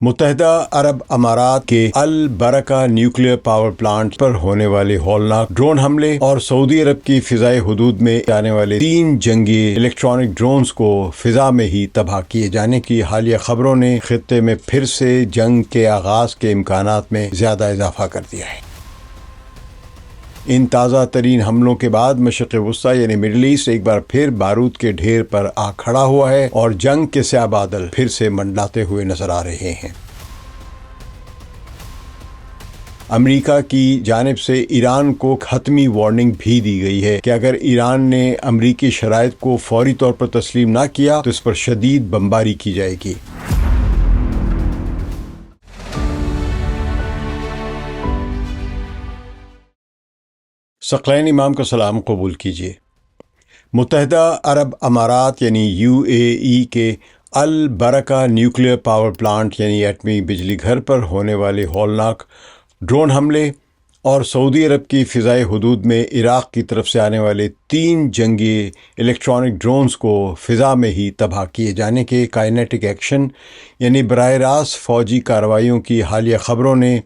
متحدہ عرب امارات کے البرکہ نیوکلیئر پاور پلانٹ پر ہونے والے ہولناک ڈرون حملے اور سعودی عرب کی فضائی حدود میں جانے والے 3 جنگی الیکٹرانک ڈرونز کو فضا میں ہی تباہ کیے جانے کی حالیہ خبروں نے خطے میں پھر سے جنگ کے آغاز کے امکانات میں زیادہ اضافہ کر دیا ہے۔ ان تازہ ترین حملوں کے بعد مشرق وسطیٰ یعنی مڈل ایسٹ ایک بار پھر بارود کے ڈھیر پر آ کھڑا ہوا ہے اور جنگ کے سیاہ بادل پھر سے منڈلاتے ہوئے نظر آ رہے ہیں۔ امریکہ کی جانب سے ایران کو حتمی وارننگ بھی دی گئی ہے کہ اگر ایران نے امریکی شرائط کو فوری طور پر تسلیم نہ کیا تو اس پر شدید بمباری کی جائے گی۔ ثقلین امام کا سلام قبول کیجیے۔ متحدہ عرب امارات یعنی UAE کے البرکہ نیوکلیئر پاور پلانٹ یعنی ایٹمی بجلی گھر پر ہونے والے ہولناک ڈرون حملے اور سعودی عرب کی فضائی حدود میں عراق کی طرف سے آنے والے 3 جنگی الیکٹرانک ڈرونز کو فضا میں ہی تباہ کیے جانے کے کائنیٹک ایکشن یعنی براہ راست فوجی کارروائیوں کی حالیہ خبروں نے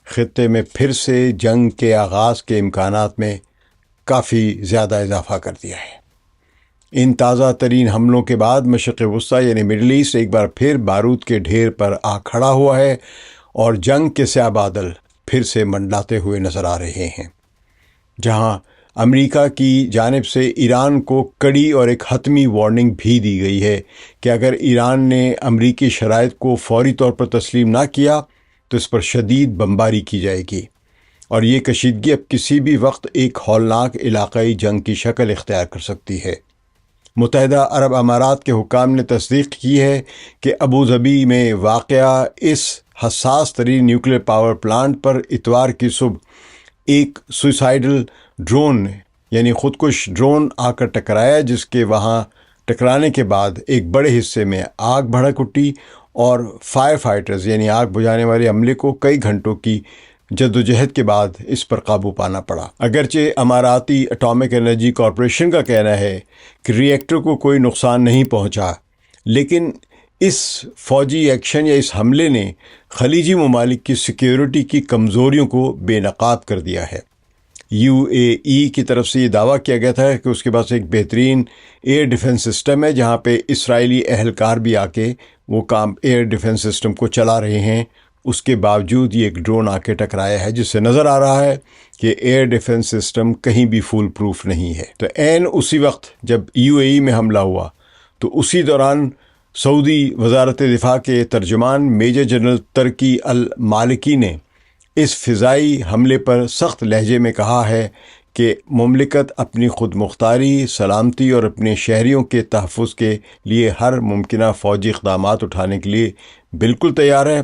خطے میں پھر سے جنگ کے آغاز کے امکانات میں کافی زیادہ اضافہ کر دیا ہے۔ ان تازہ ترین حملوں کے بعد مشرق وسطیٰ یعنی مڈل ایسٹ ایک بار پھر بارود کے ڈھیر پر آ کھڑا ہوا ہے اور جنگ کے سیاہ بادل پھر سے منڈلاتے ہوئے نظر آ رہے ہیں، جہاں امریکہ کی جانب سے ایران کو کڑی اور ایک حتمی وارننگ بھی دی گئی ہے کہ اگر ایران نے امریکی شرائط کو فوری طور پر تسلیم نہ کیا تو اس پر شدید بمباری کی جائے گی، اور یہ کشیدگی اب کسی بھی وقت ایک ہولناک علاقائی جنگ کی شکل اختیار کر سکتی ہے۔ متحدہ عرب امارات کے حکام نے تصدیق کی ہے کہ ابوظہبی میں واقع اس حساس ترین نیوکلیئر پاور پلانٹ پر اتوار کی صبح ایک سوئسائیڈل ڈرون یعنی خودکش ڈرون آ کر ٹکرایا، جس کے وہاں ٹکرانے کے بعد ایک بڑے حصے میں آگ بھڑک اٹھی اور فائر فائٹرز یعنی آگ بجھانے والے عملے کو کئی گھنٹوں کی جدوجہد کے بعد اس پر قابو پانا پڑا۔ اگرچہ اماراتی اٹامک انرجی کارپوریشن کا کہنا ہے کہ ری ایکٹر کو کوئی نقصان نہیں پہنچا، لیکن اس فوجی ایکشن یا اس حملے نے خلیجی ممالک کی سیکیورٹی کی کمزوریوں کو بے نقاب کر دیا ہے۔ UAE کی طرف سے یہ دعویٰ کیا گیا تھا کہ اس کے پاس ایک بہترین ایئر ڈیفنس سسٹم ہے، جہاں پہ اسرائیلی اہلکار بھی آ کے وہ کام ایئر ڈیفنس سسٹم کو چلا رہے ہیں۔ اس کے باوجود یہ ایک ڈرون آ کے ٹکرایا ہے، جس سے نظر آ رہا ہے کہ ایئر ڈیفنس سسٹم کہیں بھی فول پروف نہیں ہے۔ تو عین اسی وقت جب UAE میں حملہ ہوا تو اسی دوران سعودی وزارت دفاع کے ترجمان میجر جنرل ترکی المالکی نے اس فضائی حملے پر سخت لہجے میں کہا ہے کہ مملکت اپنی خود مختاری، سلامتی اور اپنے شہریوں کے تحفظ کے لیے ہر ممکنہ فوجی اقدامات اٹھانے کے لیے بالکل تیار ہے،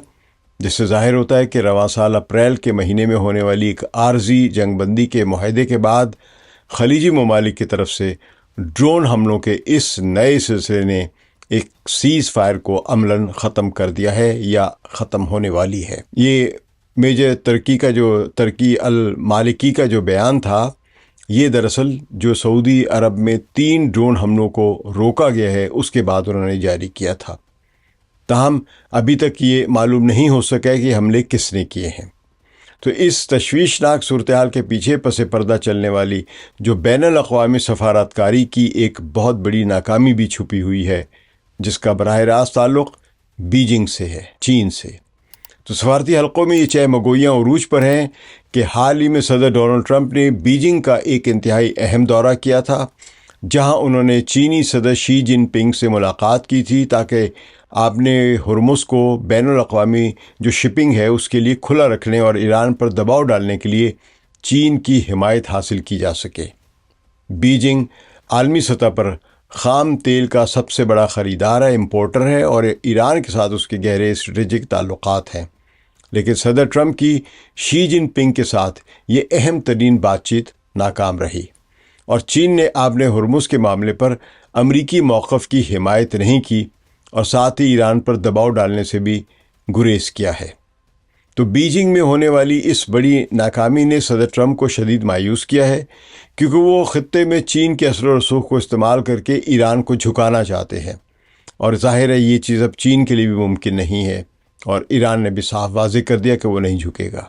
جس سے ظاہر ہوتا ہے کہ رواں سال اپریل کے مہینے میں ہونے والی ایک عارضی جنگ بندی کے معاہدے کے بعد خلیجی ممالک کی طرف سے ڈرون حملوں کے اس نئے سلسلے نے ایک سیز فائر کو عملاً ختم کر دیا ہے یا ختم ہونے والی ہے۔ یہ میجر ترکی المالکی کا جو بیان تھا، یہ دراصل جو سعودی عرب میں 3 ڈرون حملوں کو روکا گیا ہے اس کے بعد انہوں نے جاری کیا تھا۔ تاہم ابھی تک یہ معلوم نہیں ہو سکا ہے کہ حملے کس نے کیے ہیں۔ تو اس تشویشناک صورتحال کے پیچھے پس پردہ چلنے والی جو بین الاقوامی سفارتکاری کی ایک بہت بڑی ناکامی بھی چھپی ہوئی ہے، جس کا براہ راست تعلق بیجنگ سے ہے، چین سے۔ تو سفارتی حلقوں میں یہ چہ مگویاں عروج پر ہیں کہ حال ہی میں صدر ڈونلڈ ٹرمپ نے بیجنگ کا ایک انتہائی اہم دورہ کیا تھا، جہاں انہوں نے چینی صدر شی جن پنگ سے ملاقات کی تھی تاکہ آپ نے ہرمز کو بین الاقوامی جو شپنگ ہے اس کے لیے کھلا رکھنے اور ایران پر دباؤ ڈالنے کے لیے چین کی حمایت حاصل کی جا سکے۔ بیجنگ عالمی سطح پر خام تیل کا سب سے بڑا خریدار ہے، امپورٹر ہے، اور ایران کے ساتھ اس کے گہرے اسٹریٹجک تعلقات ہیں، لیکن صدر ٹرمپ کی شی جن پنگ کے ساتھ یہ اہم ترین بات چیت ناکام رہی، اور چین نے آبِ ہرمز کے معاملے پر امریکی موقف کی حمایت نہیں کی اور ساتھ ہی ایران پر دباؤ ڈالنے سے بھی گریز کیا ہے۔ تو بیجنگ میں ہونے والی اس بڑی ناکامی نے صدر ٹرمپ کو شدید مایوس کیا ہے، کیونکہ وہ خطے میں چین کے اثر و رسوخ کو استعمال کر کے ایران کو جھکانا چاہتے ہیں، اور ظاہر ہے یہ چیز اب چین کے لیے بھی ممکن نہیں ہے، اور ایران نے بھی صاف واضح کر دیا کہ وہ نہیں جھکے گا۔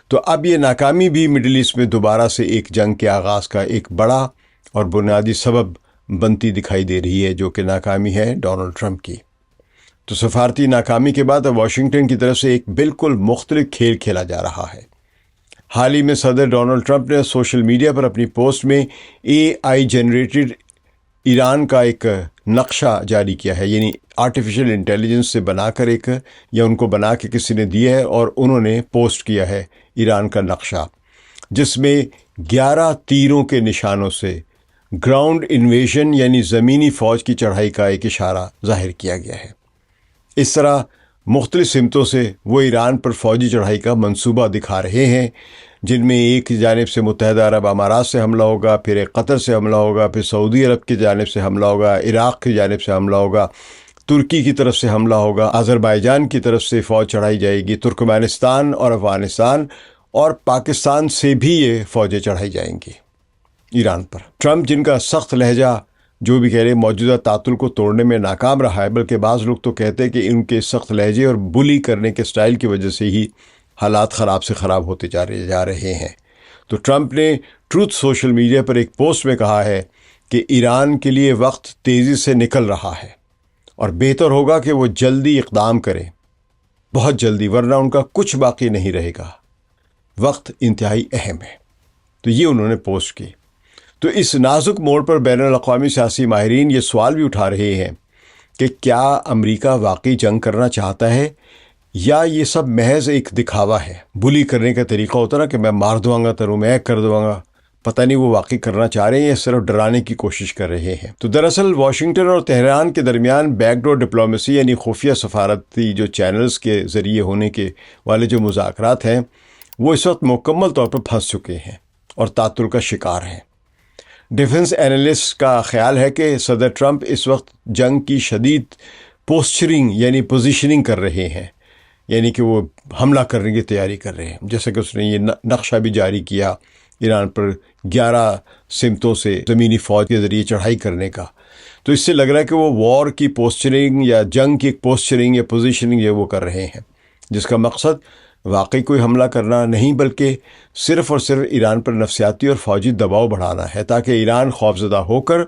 تو اب یہ ناکامی بھی مڈل ایسٹ میں دوبارہ سے ایک جنگ کے آغاز کا ایک بڑا اور بنیادی سبب بنتی دکھائی دے رہی ہے، جو کہ ناکامی ہے ڈونلڈ ٹرمپ کی۔ تو سفارتی ناکامی کے بعد اب واشنگٹن کی طرف سے ایک بالکل مختلف کھیل کھیلا جا رہا ہے۔ حال ہی میں صدر ڈونلڈ ٹرمپ نے سوشل میڈیا پر اپنی پوسٹ میں AI جنریٹڈ ایران کا ایک نقشہ جاری کیا ہے، یعنی آرٹیفیشل انٹیلیجنس سے بنا کر یا ان کو بنا کے کسی نے دیا ہے اور انہوں نے پوسٹ کیا ہے ایران کا نقشہ، جس میں 11 تیروں کے نشانوں سے گراؤنڈ انویژن یعنی زمینی فوج کی چڑھائی کا ایک اشارہ ظاہر کیا گیا ہے۔ اس طرح مختلف سمتوں سے وہ ایران پر فوجی چڑھائی کا منصوبہ دکھا رہے ہیں، جن میں ایک جانب سے متحدہ عرب امارات سے حملہ ہوگا، پھر ایک قطر سے حملہ ہوگا، پھر سعودی عرب کی جانب سے حملہ ہوگا، عراق کی جانب سے حملہ ہوگا، ترکی کی طرف سے حملہ ہوگا، آذربائیجان کی طرف سے فوج چڑھائی جائے گی، ترکمانستان اور افغانستان اور پاکستان سے بھی یہ فوجیں چڑھائی جائیں گی ایران پر۔ ٹرمپ جن کا سخت لہجہ جو بھی کہہ رہے موجودہ تعطل کو توڑنے میں ناکام رہا ہے، بلکہ بعض لوگ تو کہتے ہیں کہ ان کے سخت لہجے اور بلی کرنے کے سٹائل کی وجہ سے ہی حالات خراب سے خراب ہوتے جا رہے ہیں۔ تو ٹرمپ نے ٹروتھ سوشل میڈیا پر ایک پوسٹ میں کہا ہے کہ ایران کے لیے وقت تیزی سے نکل رہا ہے اور بہتر ہوگا کہ وہ جلدی اقدام کریں، بہت جلدی، ورنہ ان کا کچھ باقی نہیں رہے گا۔ وقت انتہائی اہم ہے۔ تو یہ انہوں نے پوسٹ کی۔ تو اس نازک موڑ پر بین الاقوامی سیاسی ماہرین یہ سوال بھی اٹھا رہے ہیں کہ کیا امریکہ واقعی جنگ کرنا چاہتا ہے یا یہ سب محض ایک دکھاوا ہے؟ بلی کرنے کا طریقہ ہوتا نا کہ میں مار دوں گا تروں میں کر دوں گا، پتہ نہیں وہ واقعی کرنا چاہ رہے ہیں یا صرف ڈرانے کی کوشش کر رہے ہیں۔ تو دراصل واشنگٹن اور تہران کے درمیان بیک ڈور ڈپلومیسی یعنی خفیہ سفارتی جو چینلز کے ذریعے ہونے کے والے جو مذاکرات ہیں، وہ اس وقت مکمل طور پر پھنس چکے ہیں اور تعطل کا شکار ہیں۔ ڈیفنس اینالسٹ کا خیال ہے کہ صدر ٹرمپ اس وقت جنگ کی شدید پوسچرنگ یعنی پوزیشننگ کر رہے ہیں، یعنی کہ وہ حملہ کرنے کی تیاری کر رہے ہیں، جیسے کہ اس نے یہ نقشہ بھی جاری کیا ایران پر 11 سمتوں سے زمینی فوج کے ذریعے چڑھائی کرنے کا۔ تو اس سے لگ رہا ہے کہ وہ وار کی پوسچرنگ یا جنگ کی پوسچرنگ یا پوزیشننگ یہ وہ کر رہے ہیں، جس کا مقصد واقعی کوئی حملہ کرنا نہیں بلکہ صرف اور صرف ایران پر نفسیاتی اور فوجی دباؤ بڑھانا ہے، تاکہ ایران خوفزدہ ہو کر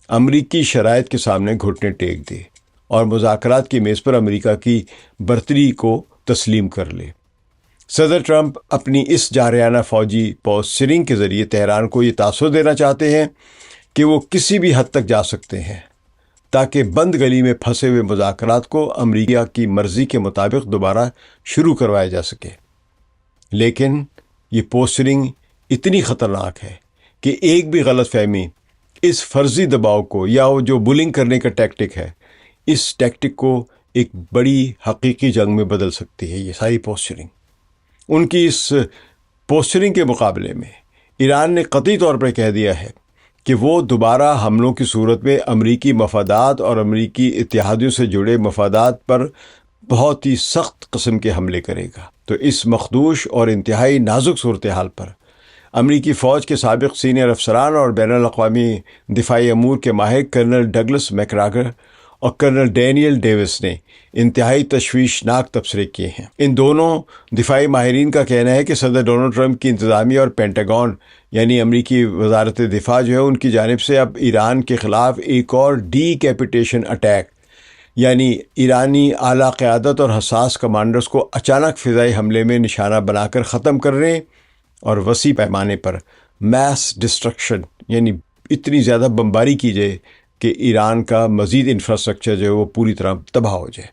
امریکی شرائط کے سامنے گھٹنے ٹیک دے اور مذاکرات کی میز پر امریکہ کی برتری کو تسلیم کر لے۔ صدر ٹرمپ اپنی اس جارحانہ فوجی پوسچرنگ کے ذریعے تہران کو یہ تاثر دینا چاہتے ہیں کہ وہ کسی بھی حد تک جا سکتے ہیں، تاکہ بند گلی میں پھنسے ہوئے مذاکرات کو امریکہ کی مرضی کے مطابق دوبارہ شروع کروایا جا سکے۔ لیکن یہ پوسچرنگ اتنی خطرناک ہے کہ ایک بھی غلط فہمی اس فرضی دباؤ کو یا وہ جو بلنگ کرنے کا ٹیکٹک ہے، اس ٹیکٹک کو ایک بڑی حقیقی جنگ میں بدل سکتی ہے۔ یہ ساری پوسچرنگ، ان کی اس پوسچرنگ کے مقابلے میں ایران نے قطعی طور پر کہہ دیا ہے کہ وہ دوبارہ حملوں کی صورت میں امریکی مفادات اور امریکی اتحادیوں سے جڑے مفادات پر بہت ہی سخت قسم کے حملے کرے گا۔ تو اس مخدوش اور انتہائی نازک صورتحال پر امریکی فوج کے سابق سینئر افسران اور بین الاقوامی دفاعی امور کے ماہر کرنل ڈگلس میکگراگر اور کرنل ڈینیل ڈیوس نے انتہائی تشویشناک تبصرے کیے ہیں۔ ان دونوں دفاعی ماہرین کا کہنا ہے کہ صدر ڈونلڈ ٹرمپ کی انتظامیہ اور پینٹاگون یعنی امریکی وزارت دفاع جو ہے، ان کی جانب سے اب ایران کے خلاف ایک اور ڈی کیپیٹیشن اٹیک، یعنی ایرانی اعلیٰ قیادت اور حساس کمانڈرز کو اچانک فضائی حملے میں نشانہ بنا کر ختم کرنے اور وسیع پیمانے پر میس ڈسٹرکشن یعنی اتنی زیادہ بمباری کی جائے کہ ایران کا مزید انفراسٹرکچر جو ہے وہ پوری طرح تباہ ہو جائے۔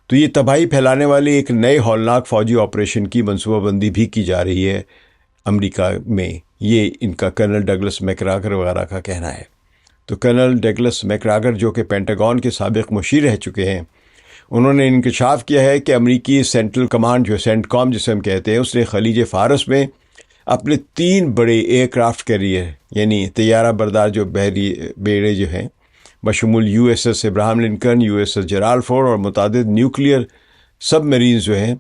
تو یہ تباہی پھیلانے والے ایک نئے ہولناک فوجی آپریشن کی منصوبہ بندی بھی کی جا رہی ہے امریکہ میں، یہ ان کا کرنل ڈگلس میکگراگر وغیرہ کا کہنا ہے۔ تو کرنل ڈگلس میکگراگر جو کہ پینٹاگون کے سابق مشیر رہ چکے ہیں، انہوں نے انکشاف کیا ہے کہ امریکی سینٹرل کمانڈ جو سینٹ کام جسے ہم کہتے ہیں، اس نے خلیج فارس میں اپنے 3 بڑے ایئر کرافٹ کیریئر یعنی طیارہ بردار جو بحری بیڑے جو ہیں بشمول USS Abraham Lincoln, USS Gerald Ford اور متعدد نیوکلیئر سب میرینز جو ہیں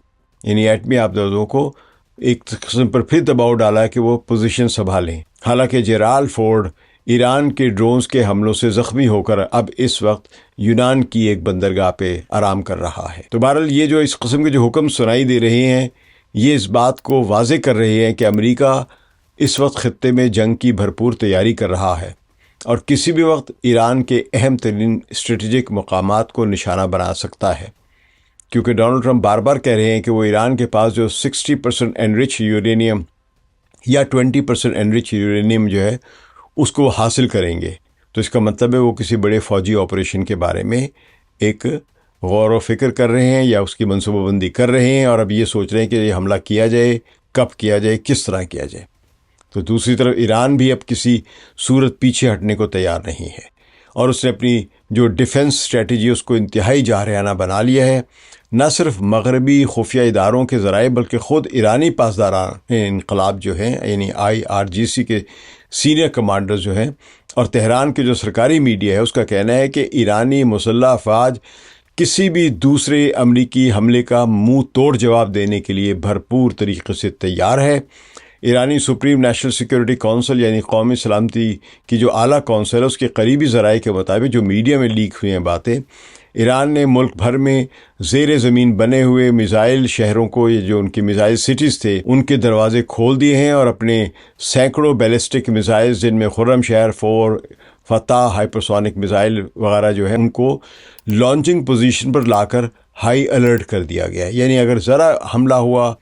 یعنی ایٹمی آبدوزوں کو ایک قسم پر پھر دباؤ ڈالا ہے کہ وہ پوزیشن سنبھالیں۔ حالانکہ جرالڈ فورڈ ایران کے ڈرونز کے حملوں سے زخمی ہو کر اب اس وقت یونان کی ایک بندرگاہ پہ آرام کر رہا ہے۔ تو بہرحال یہ جو اس قسم کے جو حکم سنائی دے رہے ہیں یہ اس بات کو واضح کر رہے ہیں کہ امریکہ اس وقت خطے میں جنگ کی بھرپور تیاری کر رہا ہے اور کسی بھی وقت ایران کے اہم ترین اسٹریٹجک مقامات کو نشانہ بنا سکتا ہے، کیونکہ ڈونلڈ ٹرمپ بار بار کہہ رہے ہیں کہ وہ ایران کے پاس جو 60% انرچ یورینیم یا 20% انرچ یورینیم جو ہے اس کو حاصل کریں گے۔ تو اس کا مطلب ہے وہ کسی بڑے فوجی آپریشن کے بارے میں ایک غور و فکر کر رہے ہیں یا اس کی منصوبہ بندی کر رہے ہیں، اور اب یہ سوچ رہے ہیں کہ یہ حملہ کیا جائے، کب کیا جائے، کس طرح کیا جائے۔ تو دوسری طرف ایران بھی اب کسی صورت پیچھے ہٹنے کو تیار نہیں ہے، اور اس نے اپنی جو ڈیفنس اسٹریٹجی اس کو انتہائی جارحانہ بنا لیا ہے۔ نہ صرف مغربی خفیہ اداروں کے ذرائع بلکہ خود ایرانی پاسداران انقلاب جو ہیں یعنی IRGC کے سینئر کمانڈر جو ہیں اور تہران کے جو سرکاری میڈیا ہے اس کا کہنا ہے کہ ایرانی مسلح افواج کسی بھی دوسرے امریکی حملے کا منہ توڑ جواب دینے کے لیے بھرپور طریقے سے تیار ہے۔ ایرانی سپریم نیشنل سیکیورٹی کونسل یعنی قومی سلامتی کی جو اعلیٰ کونسل ہے اس کے قریبی ذرائع کے مطابق جو میڈیا میں لیک ہوئی ہیں باتیں، ایران نے ملک بھر میں زیر زمین بنے ہوئے میزائل شہروں کو، یہ جو ان کی میزائل سٹیز تھے، ان کے دروازے کھول دیے ہیں اور اپنے سینکڑوں بیلسٹک میزائل جن میں خرم شہر 4، فتح، ہائپرسونک میزائل وغیرہ جو ہے ان کو لانچنگ پوزیشن پر لا کر ہائی الرٹ کر دیا گیا ہے۔ یعنی اگر ذرا حملہ ہوا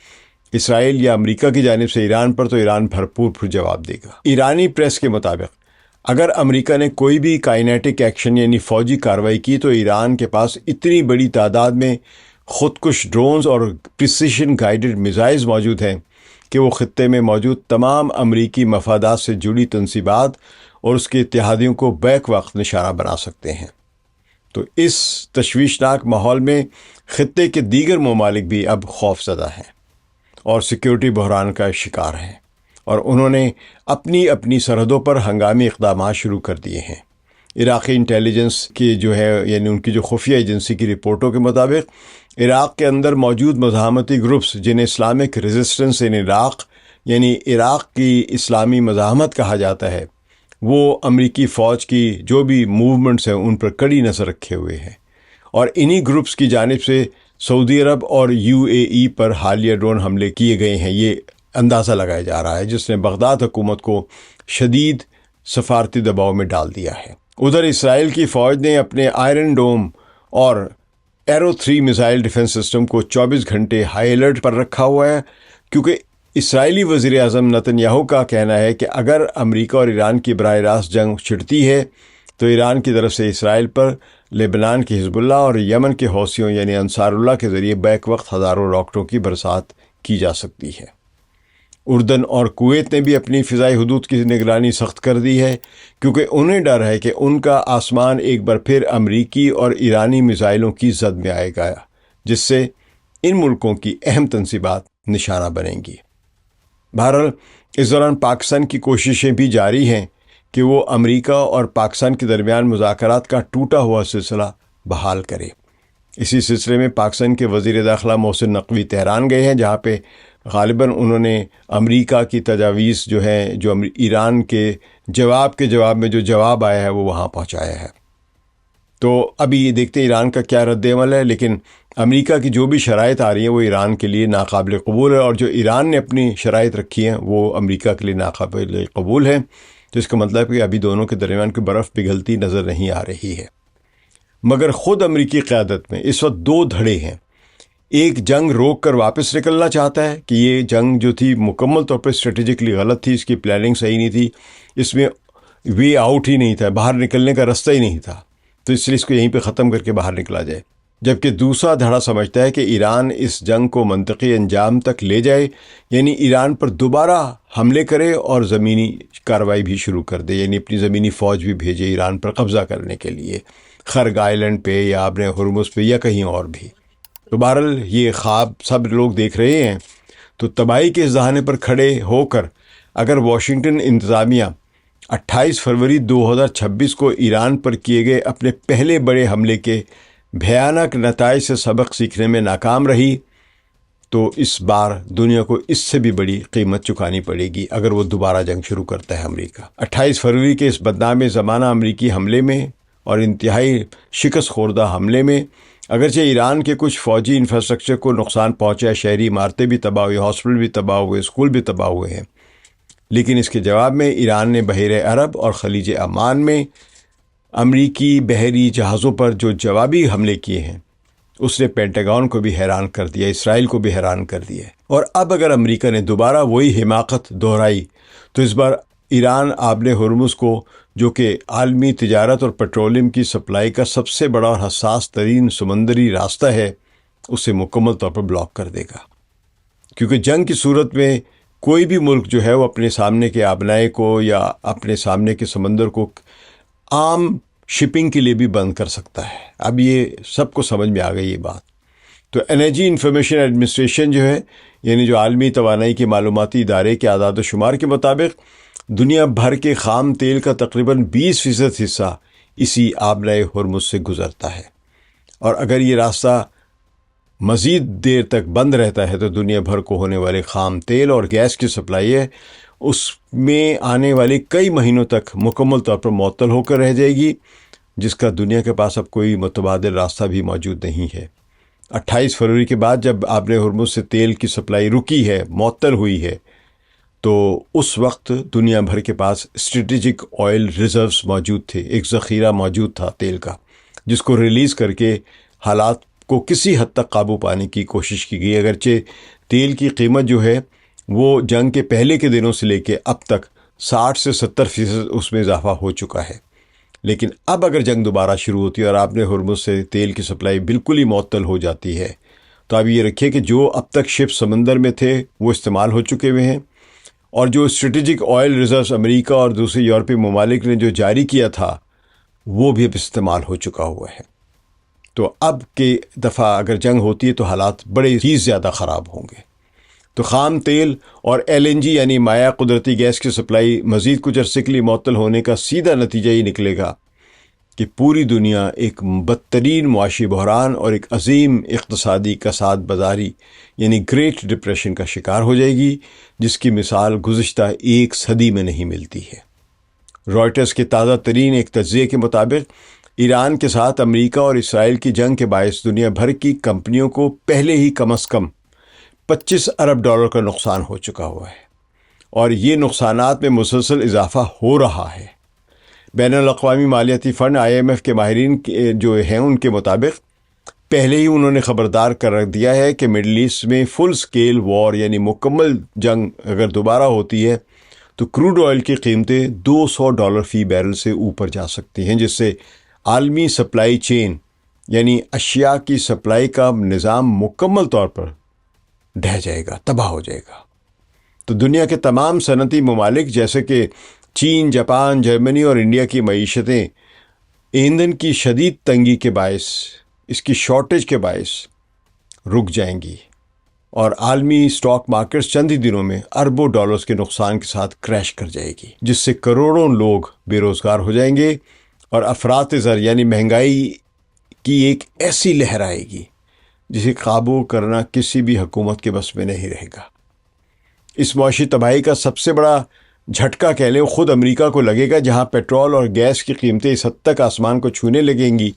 اسرائیل یا امریکہ کی جانب سے ایران پر تو ایران بھرپور پھر جواب دے گا۔ ایرانی پریس کے مطابق اگر امریکہ نے کوئی بھی کائنیٹک ایکشن یعنی فوجی کارروائی کی تو ایران کے پاس اتنی بڑی تعداد میں خودکش ڈرونز اور پریسیشن گائیڈڈ میزائلز موجود ہیں کہ وہ خطے میں موجود تمام امریکی مفادات سے جڑی تنصیبات اور اس کے اتحادیوں کو بیک وقت نشانہ بنا سکتے ہیں۔ تو اس تشویشناک ماحول میں خطے کے دیگر ممالک بھی اب خوف زدہ ہیں اور سیکیورٹی بحران کا شکار ہیں، اور انہوں نے اپنی اپنی سرحدوں پر ہنگامی اقدامات شروع کر دیے ہیں۔ عراقی انٹیلیجنس کی جو ہے یعنی ان کی جو خفیہ ایجنسی کی رپورٹوں کے مطابق عراق کے اندر موجود مزاحمتی گروپس جنہیں اسلامک ریزسٹنس ان عراق یعنی عراق کی اسلامی مزاحمت کہا جاتا ہے، وہ امریکی فوج کی جو بھی موومنٹس ہیں ان پر کڑی نظر رکھے ہوئے ہیں، اور انہی گروپس کی جانب سے سعودی عرب اور UAE پر حالیہ ڈرون حملے کیے گئے ہیں، یہ اندازہ لگایا جا رہا ہے، جس نے بغداد حکومت کو شدید سفارتی دباؤ میں ڈال دیا ہے۔ ادھر اسرائیل کی فوج نے اپنے آئرن ڈوم اور ایرو 3 میزائل ڈیفنس سسٹم کو 24 گھنٹے ہائی الرٹ پر رکھا ہوا ہے، کیونکہ اسرائیلی وزیر اعظم نتن یاہو کا کہنا ہے کہ اگر امریکہ اور ایران کی براہ راست جنگ چھڑتی ہے تو ایران کی طرف سے اسرائیل پر لبنان کی حزب اللہ اور یمن کے حوثیوں یعنی انصار اللہ کے ذریعے بیک وقت ہزاروں راکٹوں کی برسات کی جا سکتی ہے۔ اردن اور کویت نے بھی اپنی فضائی حدود کی نگرانی سخت کر دی ہے، کیونکہ انہیں ڈر ہے کہ ان کا آسمان ایک بار پھر امریکی اور ایرانی میزائلوں کی زد میں آئے گا، جس سے ان ملکوں کی اہم تنصیبات نشانہ بنیں گی۔ بہرحال اس دوران پاکستان کی کوششیں بھی جاری ہیں کہ وہ امریکہ اور پاکستان کے درمیان مذاکرات کا ٹوٹا ہوا سلسلہ بحال کرے۔ اسی سلسلے میں پاکستان کے وزیر داخلہ محسن نقوی تہران گئے ہیں، جہاں پہ غالباً انہوں نے امریکہ کی تجاویز جو ہیں جو ایران کے جواب میں جو جواب آیا ہے وہ وہاں پہنچایا ہے۔ تو ابھی یہ دیکھتے ہیں ایران کا کیا رد عمل ہے، لیکن امریکہ کی جو بھی شرائط آ رہی ہیں وہ ایران کے لیے ناقابل قبول ہے، اور جو ایران نے اپنی شرائط رکھی ہیں وہ امریکہ کے لیے ناقابل قبول ہے۔ تو اس کا مطلب ہے کہ ابھی دونوں کے درمیان کوئی برف پگھلتی نظر نہیں آ رہی ہے۔ مگر خود امریکی قیادت میں اس وقت دو دھڑے ہیں۔ ایک جنگ روک کر واپس نکلنا چاہتا ہے کہ یہ جنگ جو تھی مکمل طور پر اسٹریٹجکلی غلط تھی، اس کی پلاننگ صحیح نہیں تھی، اس میں وے آؤٹ ہی نہیں تھا، باہر نکلنے کا رستہ ہی نہیں تھا، تو اس لیے اس کو یہیں پہ ختم کر کے باہر نکلا جائے۔ جبکہ دوسرا دھڑا سمجھتا ہے کہ ایران اس جنگ کو منطقی انجام تک لے جائے، یعنی ایران پر دوبارہ حملے کرے اور زمینی کارروائی بھی شروع کر دے، یعنی اپنی زمینی فوج بھی بھیجے ایران پر قبضہ کرنے کے لیے، خرگ آئلینڈ پہ یا اپنے ہرمز پہ یا کہیں اور بھی۔ تو بہرحال یہ خواب سب لوگ دیکھ رہے ہیں۔ تو تباہی کے اس دہانے پر کھڑے ہو کر اگر واشنگٹن انتظامیہ 28 فروری 2026 کو ایران پر کیے گئے اپنے پہلے بڑے حملے کے بھیانک نتائج سے سبق سیکھنے میں ناکام رہی تو اس بار دنیا کو اس سے بھی بڑی قیمت چکانی پڑے گی اگر وہ دوبارہ جنگ شروع کرتا ہے امریکہ۔ 28 فروری کے اس بدنام زمانہ امریکی حملے میں اور انتہائی شکست خوردہ حملے میں اگرچہ ایران کے کچھ فوجی انفراسٹرکچر کو نقصان پہنچا، شہری عمارتیں بھی تباہ ہوئی، ہاسپٹل بھی تباہ ہوئے، اسکول بھی تباہ ہوئے ہیں، لیکن اس کے جواب میں ایران نے بحیرہ عرب اور خلیج عمان میں امریکی بحری جہازوں پر جو جوابی حملے کیے ہیں اس نے پینٹاگون کو بھی حیران کر دیا، اسرائیل کو بھی حیران کر دیا۔ اور اب اگر امریکہ نے دوبارہ وہی حماقت دہرائی تو اس بار ایران آبِ ہرمز کو، جو کہ عالمی تجارت اور پیٹرولیم کی سپلائی کا سب سے بڑا اور حساس ترین سمندری راستہ ہے، اسے مکمل طور پر بلاک کر دے گا، کیونکہ جنگ کی صورت میں کوئی بھی ملک جو ہے وہ اپنے سامنے کے آبنائے کو یا اپنے سامنے کے سمندر کو عام شپنگ کے لیے بھی بند کر سکتا ہے۔ اب یہ سب کو سمجھ میں آ گئی یہ بات۔ تو انرجی انفارمیشن ایڈمنسٹریشن جو ہے، یعنی جو عالمی توانائی کے معلوماتی ادارے کے اعداد و شمار کے مطابق دنیا بھر کے خام تیل کا تقریباً 20% حصہ اسی آبنائے ہرمز سے گزرتا ہے، اور اگر یہ راستہ مزید دیر تک بند رہتا ہے تو دنیا بھر کو ہونے والے خام تیل اور گیس کی سپلائی ہے اس میں آنے والے کئی مہینوں تک مکمل طور پر معطل ہو کر رہ جائے گی، جس کا دنیا کے پاس اب کوئی متبادل راستہ بھی موجود نہیں ہے۔ 28 فروری کے بعد جب آبِ ہرمز سے تیل کی سپلائی رکی ہے، معطل ہوئی ہے، تو اس وقت دنیا بھر کے پاس اسٹریٹجک آئل ریزروز موجود تھے، ایک ذخیرہ موجود تھا تیل کا، جس کو ریلیز کر کے حالات کو کسی حد تک قابو پانے کی کوشش کی گئی۔ اگرچہ تیل کی قیمت جو ہے وہ جنگ کے پہلے کے دنوں سے لے کے اب تک 60 سے 70% اس میں اضافہ ہو چکا ہے، لیکن اب اگر جنگ دوبارہ شروع ہوتی ہے اور آبِ ہرمز سے تیل کی سپلائی بالکل ہی معطل ہو جاتی ہے، تو اب یہ رکھیے کہ جو اب تک شپ سمندر میں تھے وہ استعمال ہو چکے ہوئے ہیں، اور جو اسٹریٹجک آئل ریزروز امریکہ اور دوسرے یورپی ممالک نے جو جاری کیا تھا وہ بھی اب استعمال ہو چکا ہوا ہے۔ تو اب کی دفعہ اگر جنگ ہوتی ہے تو حالات بڑے ہی زیادہ خراب ہوں گے۔ تو خام تیل اور LNG یعنی مائع قدرتی گیس کی سپلائی مزید کچھ عرصے کے لیے معطل ہونے کا سیدھا نتیجہ یہ نکلے گا کہ پوری دنیا ایک بدترین معاشی بحران اور ایک عظیم اقتصادی کساد بازاری یعنی گریٹ ڈپریشن کا شکار ہو جائے گی، جس کی مثال گزشتہ 1 صدی میں نہیں ملتی ہے۔ رائٹرز کے تازہ ترین ایک تجزیے کے مطابق ایران کے ساتھ امریکہ اور اسرائیل کی جنگ کے باعث دنیا بھر کی کمپنیوں کو پہلے ہی کم از کم $25 ارب کا نقصان ہو چکا ہوا ہے، اور یہ نقصانات میں مسلسل اضافہ ہو رہا ہے۔ بین الاقوامی مالیاتی فنڈ IMF کے ماہرین جو ہیں ان کے مطابق پہلے ہی انہوں نے خبردار کر رکھ دیا ہے کہ مڈل ایسٹ میں فل سکیل وار یعنی مکمل جنگ اگر دوبارہ ہوتی ہے تو کروڈ آئل کی قیمتیں $200 فی بیرل سے اوپر جا سکتی ہیں، جس سے عالمی سپلائی چین یعنی اشیاء کی سپلائی کا نظام مکمل طور پر ڈھہ جائے گا، تباہ ہو جائے گا۔ تو دنیا کے تمام صنعتی ممالک جیسے کہ چین، جاپان، جرمنی اور انڈیا کی معیشتیں ایندھن کی شدید تنگی کے باعث، اس کی شارٹیج کے باعث رک جائیں گی، اور عالمی اسٹاک مارکیٹس چند ہی دنوں میں اربوں ڈالرز کے نقصان کے ساتھ کریش کر جائے گی، جس سے کروڑوں لوگ بے روزگار ہو جائیں گے، اور افراط زر یعنی مہنگائی کی ایک ایسی لہر آئے گی جسے قابو کرنا کسی بھی حکومت کے بس میں نہیں رہے گا۔ اس معاشی تباہی کا سب سے بڑا جھٹکا کہہ لیں خود امریکہ کو لگے گا، جہاں پیٹرول اور گیس کی قیمتیں اس حد تک آسمان کو چھونے لگیں گی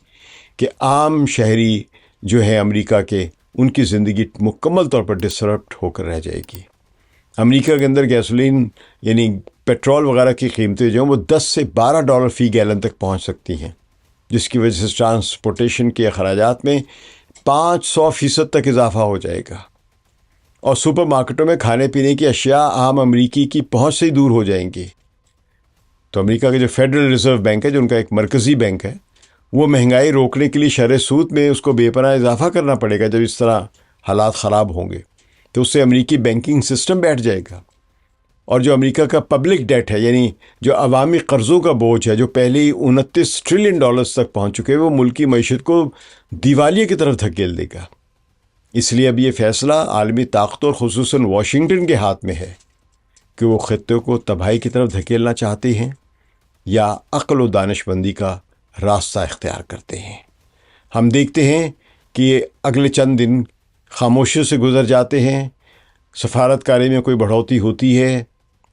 کہ عام شہری جو ہیں امریکہ کے، ان کی زندگی مکمل طور پر ڈسرپٹ ہو کر رہ جائے گی۔ امریکہ کے اندر گیسولین یعنی پیٹرول وغیرہ کی قیمتیں جو ہیں وہ $10 سے $12 فی گیلن تک پہنچ سکتی ہیں، جس کی وجہ سے ٹرانسپورٹیشن کے اخراجات میں 500% تک اضافہ ہو جائے گا، اور سپر مارکیٹوں میں کھانے پینے کی اشیاء عام امریکی کی پہنچ سے ہی دور ہو جائیں گی۔ تو امریکہ کے جو فیڈرل ریزرو بینک ہے، جو ان کا ایک مرکزی بینک ہے، وہ مہنگائی روکنے کے لیے شرح سود میں اس کو بے پناہ اضافہ کرنا پڑے گا۔ جب اس طرح حالات خراب ہوں گے تو اس سے امریکی بینکنگ سسٹم بیٹھ جائے گا، اور جو امریکہ کا پبلک ڈیٹ ہے یعنی جو عوامی قرضوں کا بوجھ ہے جو پہلے ہی $29 ٹریلین تک پہنچ چکے، وہ ملکی معیشت کو دیوالیے کی طرف دھکیل دے گا۔ اس لیے اب یہ فیصلہ عالمی طاقتوں خصوصاً واشنگٹن کے ہاتھ میں ہے کہ وہ خطے کو تباہی کی طرف دھکیلنا چاہتے ہیں یا عقل و دانش مندی کا راستہ اختیار کرتے ہیں۔ ہم دیکھتے ہیں کہ اگلے چند دن خاموشی سے گزر جاتے ہیں، سفارت کاری میں کوئی بڑھوتی ہوتی ہے،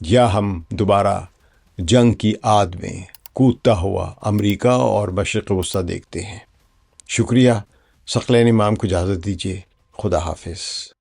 یا ہم دوبارہ جنگ کی آد میں کودتا ہوا امریکہ اور مشرق وسطیٰ دیکھتے ہیں۔ شکریہ۔ ثقلین امام کو اجازت دیجیے۔ خدا حافظ۔